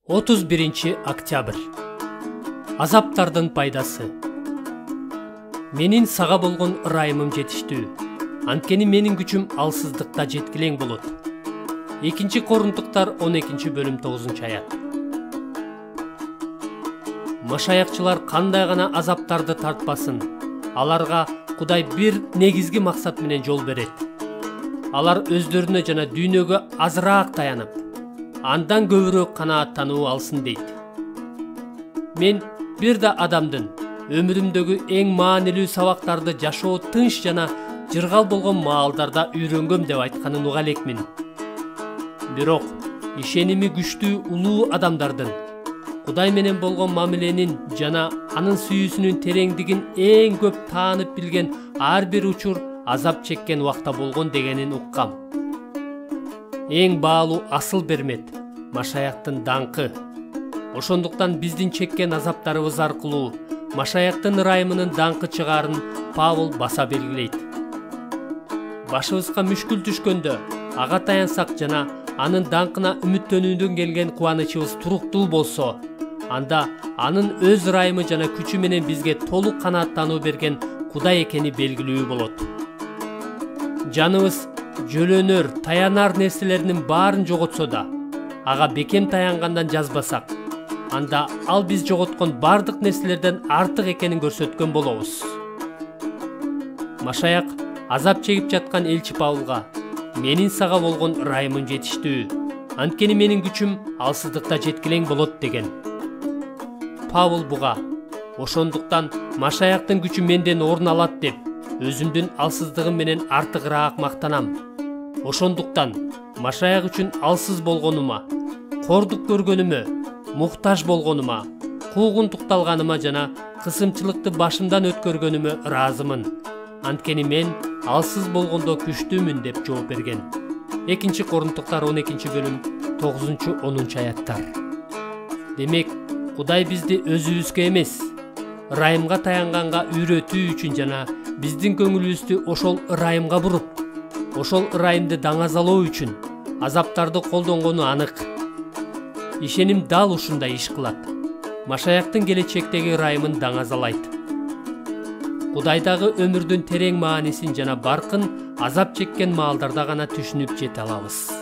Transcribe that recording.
31 октябрь. Азаптардын пайдасы. Менин сага болгон ырайымым жетиштүү. Анткени менин күчүм алсыздыкта жеткилең болот. 2 Корунтуктар 12 бөлүм 9 аят. Машаякчылар кандай гана азаптарды тартпасын, аларга Кудай бир негизги максат менен жол берет. Алар өздөрүнө жана дүйнөгө азыраак таянып, андан көбүрөөк канааттануу алсын дейт. Мен бир да адамдын өмүрүмдөгү эң маанилүү сабактарды жашоо тынч жана жыргал болгон маалдарда үйрөнгөм деп айтканын уга элекмин. Бирок ишеними күчтүү улуу адамдардын Кудай менен болгон мамиленин жана анын сүйүүсүнүн тереңдигин эң көп таанып билген ар бир учур азап чеккен убакта болгон дегенин уккам. Эң баалуу асыл бермет Машаяктын даңкы. Ошондуктан биздин чеккен азаптарыбыз аркылуу Машаяктын ырайымынын даңкы чыгаарын Павыл баса белгилейт. Башыбызга мүшкүл түшкөндө ага таянсак жана анын даңкына үмүттөнүүдөн келген кубанычыбыз туруктуу болсо, анда анын өз ырайымы жана күчү менен бизге толук канааттануу берген Кудай экени белгилүү болот. Жаныбыз жөлөнөр, таянар нерселеринин баарын жоготсо да, ага бекем таянгандан жазбасак, анда ал биз жоготкон бардык нерселерден артык экенин көрсөткөн болобуз. Машаяк азап чегип жаткан элчи Павылга менин сага болгон ырайымым жетиштүү. Анткени менин күчүм алсыздыкта жеткилең болот деген. Павыл буга ошондуктан Машаяктын күчү менден орун алат деп өзүмдүн алсыздыгым менен артыгыраак мактанам. Ошондуктан Машаяк үчүн алсыз болгонума, кордук көргөнүмө, муктаж болгонума, куугунтукталганыма жана кысымчылыкты башымдан өткөргөнүмө ыраазымын. Анткени мен алсыз болгондо күчтүүмүн деп жооп берген. 2 Корунтуктар 12 бөлүм 9-10 аяттар. Демек, Кудай бизди өзүбүзгө эмес, ырайымга таянганга үйрөтүү үчүн жана биздин көңүлүбүздү ошол ырайымга буруп, ошол ырайымды даңазалоо үчүн азаптарды колдонгону анык. Ишеним дал ушундай иш кылат. Машаяктын келечектеги ырайымын даңазалайт. Кудайдагы өмүрдүн терең маанисин жана баркын азап чеккен маалдарда гана түшүнүп жете алабыз.